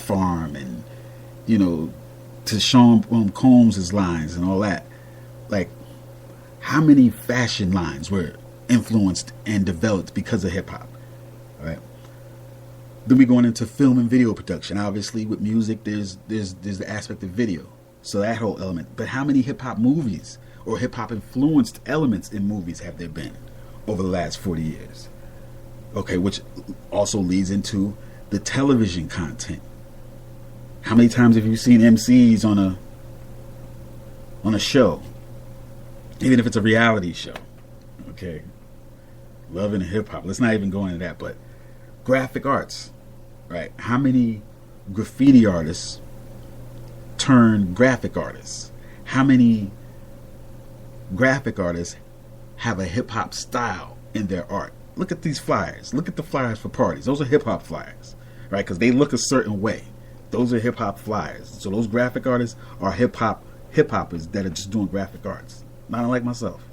Farm and, you know, to Sean Combs' lines and all that. Like, how many fashion lines were influenced and developed because of hip hop? All right. Then we going into film and video production. Obviously, with music, there's the aspect of video, so that whole element. But how many hip hop movies or hip hop influenced elements in movies have there been over the last 40 years? Okay, which also leads into the television content. How many times have you seen MCs on a show, even if it's a reality show? Okay, loving hip hop. Let's not even go into that. But graphic arts, right? How many graffiti artists turn graphic artists? How many graphic artists have a hip hop style in their art? Look at these flyers. Look at the flyers for parties. Those are hip hop flyers, right? Because they look a certain way. Those are hip hop flyers. So those graphic artists are hip hoppers that are just doing graphic arts. Not unlike myself.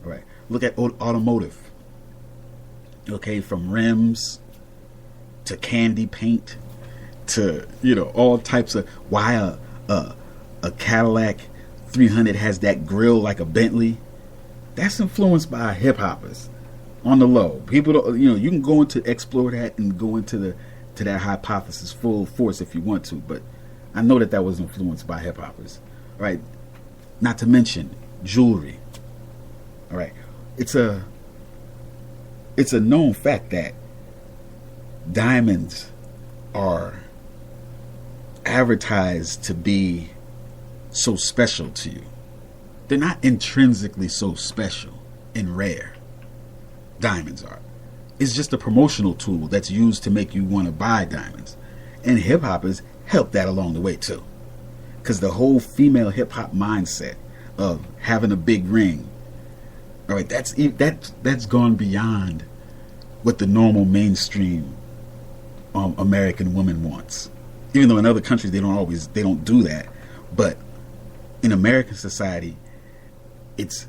All right. Look at automotive. Okay, from rims to candy paint to, you know, all types of why a Cadillac 300 has that grill like a Bentley. That's influenced by hip hoppers. On the low, people don't, you know, you can go into explore that and go into that hypothesis full force if you want to, but I know that was influenced by hip hoppers, right? Not to mention jewelry. All right, it's a known fact that diamonds are advertised to be so special to you. They're not intrinsically so special and rare. Diamonds are. It's just a promotional tool that's used to make you want to buy diamonds. And hip hoppers help that along the way too. Because the whole female hip hop mindset of having a big ring, all right, that's gone beyond what the normal mainstream American woman wants. Even though in other countries they don't do that, but in American society, it's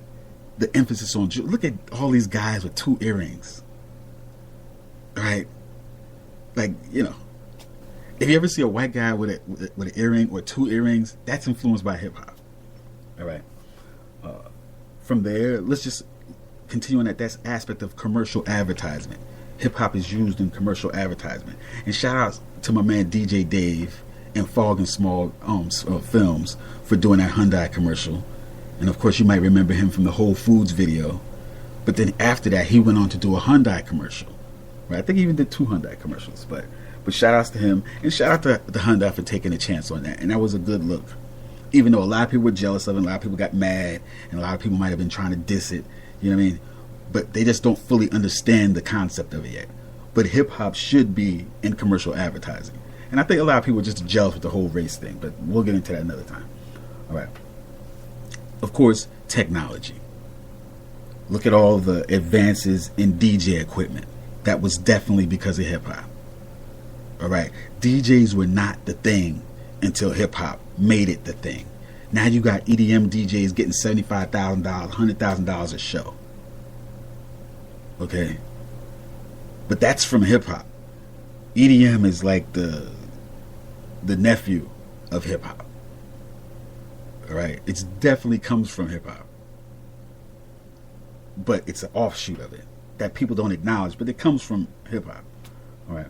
the emphasis on jewelry. Look at all these guys with 2 earrings, right? Like, you know, if you ever see a white guy with an earring or 2 earrings, that's influenced by hip hop. All right. From there, let's just continue on that aspect of commercial advertisement. Hip hop is used in commercial advertisement. And shout out to my man DJ Dave and Fog and Small Films for doing that Hyundai commercial. And of course, you might remember him from the Whole Foods video. But then after that, he went on to do a Hyundai commercial. Right? I think he even did 2 Hyundai commercials. But shout outs to him. And shout out to the Hyundai for taking a chance on that. And that was a good look. Even though a lot of people were jealous of it, a lot of people got mad, and a lot of people might have been trying to diss it. You know what I mean? But they just don't fully understand the concept of it yet. But hip-hop should be in commercial advertising. And I think a lot of people are just jealous with the whole race thing. But we'll get into that another time. All right. Of course, technology. Look at all the advances in DJ equipment. That was definitely because of hip-hop. All right. DJs were not the thing until hip-hop made it the thing. Now you got EDM DJs getting $75,000, $100,000 a show. Okay. But that's from hip-hop. EDM is like the nephew of hip-hop. All right, it definitely comes from hip hop, but it's an offshoot of it that people don't acknowledge. But it comes from hip hop. All right,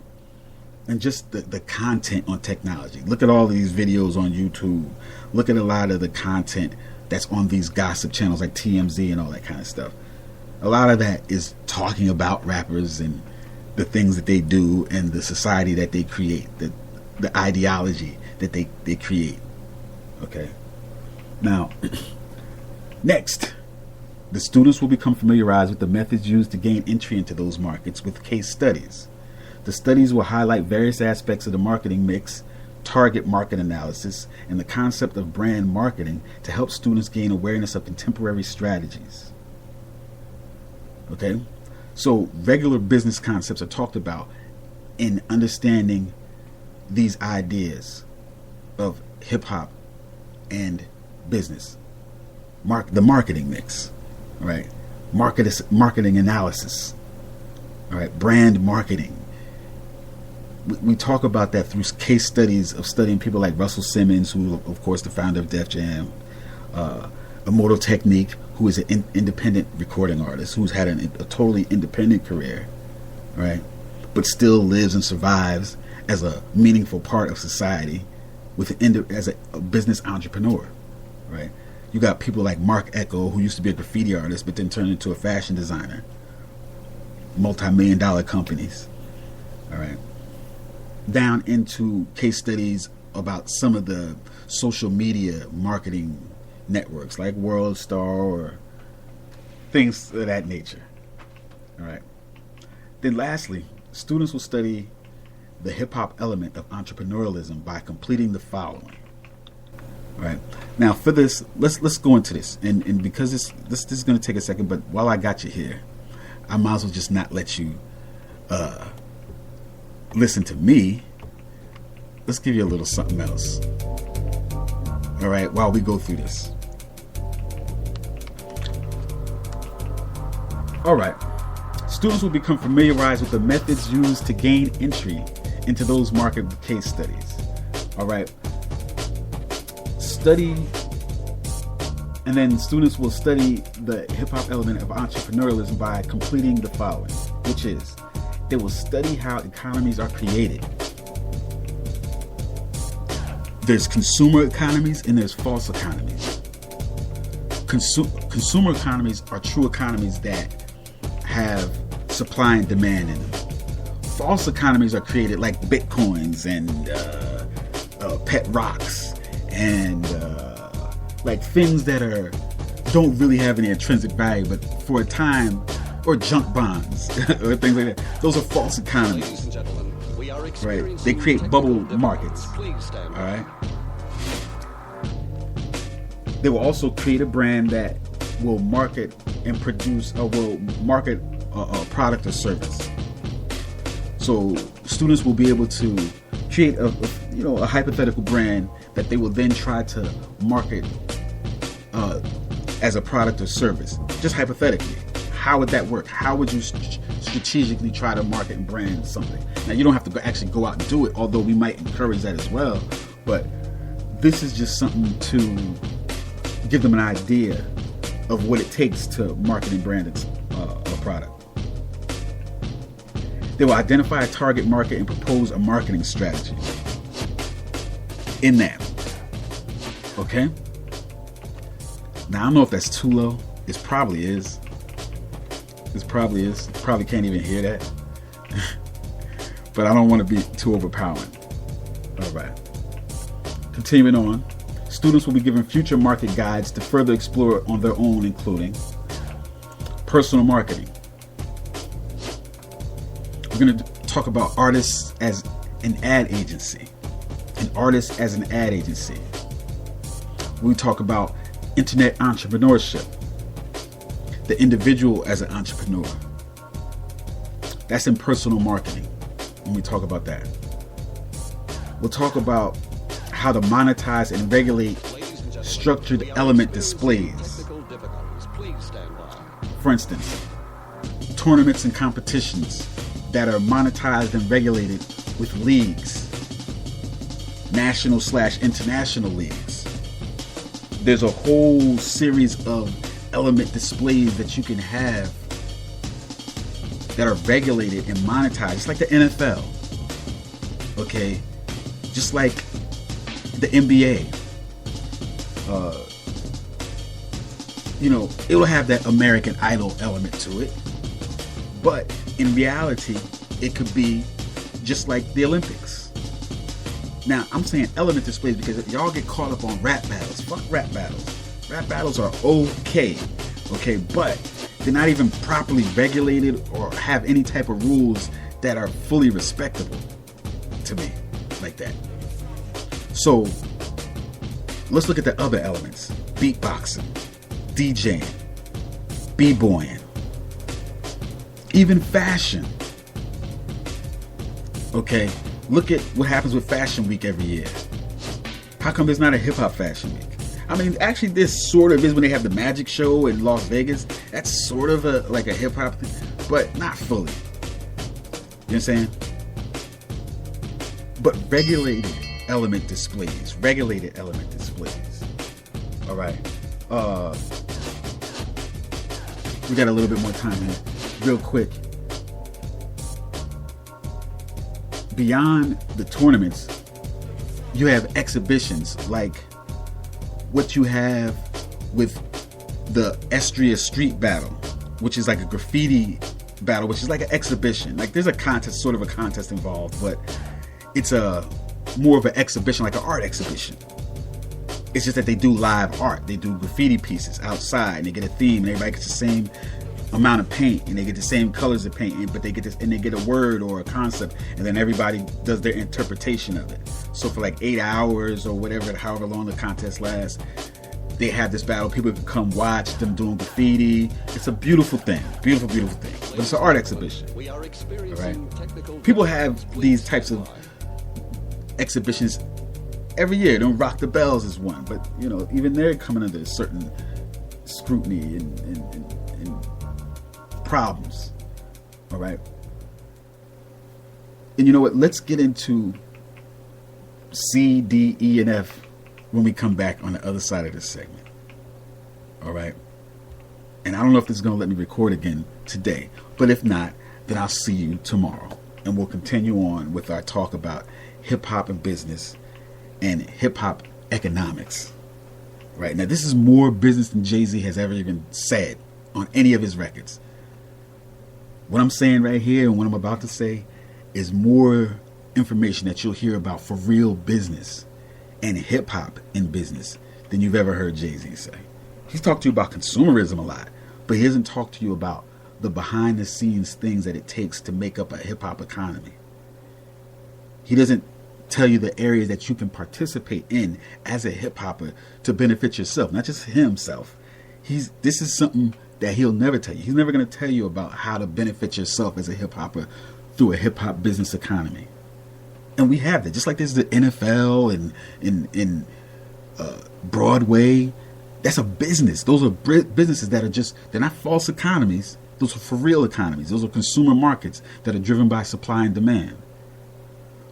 and just the content on technology. Look at all these videos on YouTube. Look at a lot of the content that's on these gossip channels like TMZ and all that kind of stuff. A lot of that is talking about rappers and the things that they do and the society that they create, the ideology that they create. Okay. Now, next, the students will become familiarized with the methods used to gain entry into those markets with case studies. The studies will highlight various aspects of the marketing mix, target market analysis, and the concept of brand marketing to help students gain awareness of contemporary strategies. Okay? So, regular business concepts are talked about in understanding these ideas of hip-hop and business. The marketing mix, right? Marketing analysis, all right? Brand marketing. we talk about that through case studies of studying people like Russell Simmons, who, of course, the founder of Def Jam, Immortal Technique, who is an independent recording artist, who's had a totally independent career, right? But still lives and survives as a meaningful part of society as a business entrepreneur, right? You got people like Mark Echo, who used to be a graffiti artist, but then turned into a fashion designer. Multi-million-dollar companies, all right? Down into case studies about some of the social media marketing networks like WorldStar or things of that nature, all right? Then lastly, students will study the hip-hop element of entrepreneurialism by completing the following. All right. Now for this, let's go into this, and because this is going to take a second, but while I got you here, I might as well just not let you listen to me. Let's give you a little something else. All right, while we go through this. All right. Students will become familiarized with the methods used to gain entry into those market case studies. All right. And then students will study the hip-hop element of entrepreneurialism by completing the following, which is they will study how economies are created. There's consumer economies and there's false economies. Consumer economies are true economies that have supply and demand in them. False economies are created like bitcoins and pet rocks and like things that don't really have any intrinsic value, but for a time, or junk bonds or things like that. Those are false economies, right? They create bubble markets. All right. They will also create a brand that will market and produce, or will market a product or service. So students will be able to create a hypothetical brand that they will then try to market as a product or service. Just hypothetically, how would that work? How would you strategically try to market and brand something? Now, you don't have to actually go out and do it, although we might encourage that as well. But this is just something to give them an idea of what it takes to market and brand a product. They will identify a target market and propose a marketing strategy in that. Okay? Now, I don't know if that's too low. It probably is. Probably can't even hear that. But I don't want to be too overpowering. All right. Continuing on. Students will be given future market guides to further explore on their own, including personal marketing. We're going to talk about artists as an ad agency. An artist as an ad agency. We talk about internet entrepreneurship. The individual as an entrepreneur. That's in personal marketing when we talk about that. We'll talk about how to monetize and regulate structured element displays. For instance, tournaments and competitions that are monetized and regulated with leagues, national/international leagues. There's a whole series of element displays that you can have that are regulated and monetized, just like the NFL, okay? Just like the NBA. It'll have that American Idol element to it, but in reality, it could be just like the Olympics. Now, I'm saying element displays because y'all get caught up on rap battles. Fuck rap battles. Rap battles are okay, but they're not even properly regulated or have any type of rules that are fully respectable to me, like that. So, let's look at the other elements. Beatboxing, DJing, b-boying, even fashion. Okay, look at what happens with Fashion Week every year. How come there's not a hip-hop Fashion Week? I mean, actually, this sort of is when they have the magic show in Las Vegas. That's sort of like a hip-hop thing, but not fully. You know what I'm saying? but regulated element displays. Regulated element displays. All right. We got a little bit more time here. Real quick. Beyond the tournaments, you have exhibitions like what you have with the Estria Street Battle, which is like a graffiti battle, which is like an exhibition. Like there's a contest, sort of a contest involved, but it's a more of an exhibition, like an art exhibition. It's just that they do live art. They do graffiti pieces outside, and they get a theme, and everybody gets the same amount of paint, and they get the same colors of paint, but they get this, and they get a word or a concept, and then everybody does their interpretation of it. So for like 8 hours or whatever, however long the contest lasts, they have this battle. People can come watch them doing graffiti. It's a beautiful thing, beautiful thing. But it's an art exhibition. All right. People have these types of exhibitions every year. Don't Rock the Bells is one, but you know, even they're coming under a certain scrutiny and problems. All right. And you know what? Let's get into C, D, E, and F when we come back on the other side of this segment. All right. And I don't know if this is going to let me record again today, but if not, then I'll see you tomorrow, and we'll continue on with our talk about hip hop and business and hip hop economics. Right now, this is more business than Jay-Z has ever even said on any of his records. What I'm saying right here and what I'm about to say is more information that you'll hear about for real business and hip hop in business than you've ever heard Jay-Z say. He's talked to you about consumerism a lot, but he hasn't talked to you about the behind the scenes things that it takes to make up a hip hop economy. He doesn't tell you the areas that you can participate in as a hip hopper to benefit yourself, not just himself. This is something that he'll never tell you. He's never going to tell you about how to benefit yourself as a hip hopper through a hip hop business economy. And we have that. Just like there's the NFL and Broadway. That's a business. Those are businesses that are they're not false economies. Those are for real economies. Those are consumer markets that are driven by supply and demand.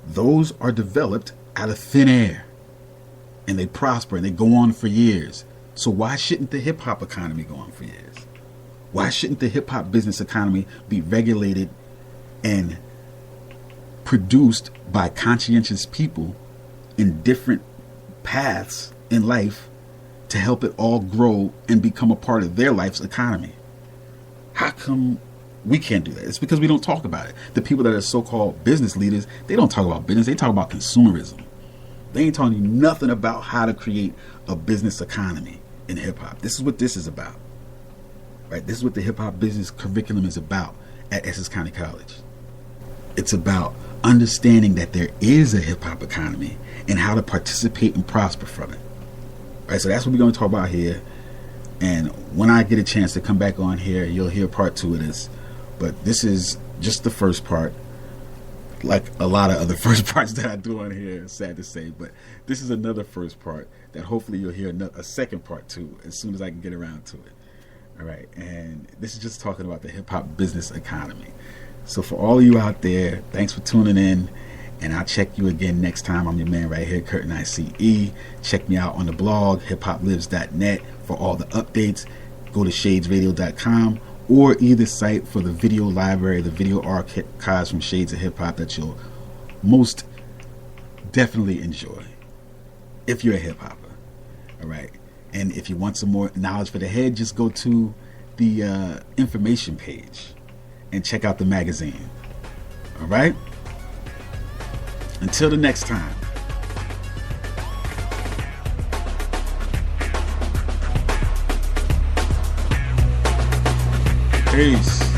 Those are developed out of thin air. And they prosper and they go on for years. So why shouldn't the hip hop economy go on for years? Why shouldn't the hip hop business economy be regulated and produced by conscientious people in different paths in life to help it all grow and become a part of their life's economy? How come we can't do that? It's because we don't talk about it. The people that are so-called business leaders, they don't talk about business. They talk about consumerism. They ain't telling you nothing about how to create a business economy in hip-hop. This is what this is about. Right? This is what the hip-hop business curriculum is about at Essex County College. It's about understanding that there is a hip-hop economy and how to participate and prosper from it. Right? So that's what we're going to talk about here. And when I get a chance to come back on here, you'll hear part 2 of this. But this is just the first part. Like a lot of other first parts that I do on here, sad to say. But this is another first part that hopefully you'll hear a second part to as soon as I can get around to it. All right. And this is just talking about the hip-hop business economy. So for all of you out there, thanks for tuning in. And I'll check you again next time. I'm your man right here, Curtin ICE. Check me out on the blog, hiphoplives.net, for all the updates. Go to shadesradio.com or either site for the video library, the video archives from Shades of Hip Hop that you'll most definitely enjoy if you're a hip hopper. All right. And if you want some more knowledge for the head, just go to the information page and check out the magazine. All right. Until the next time. Peace.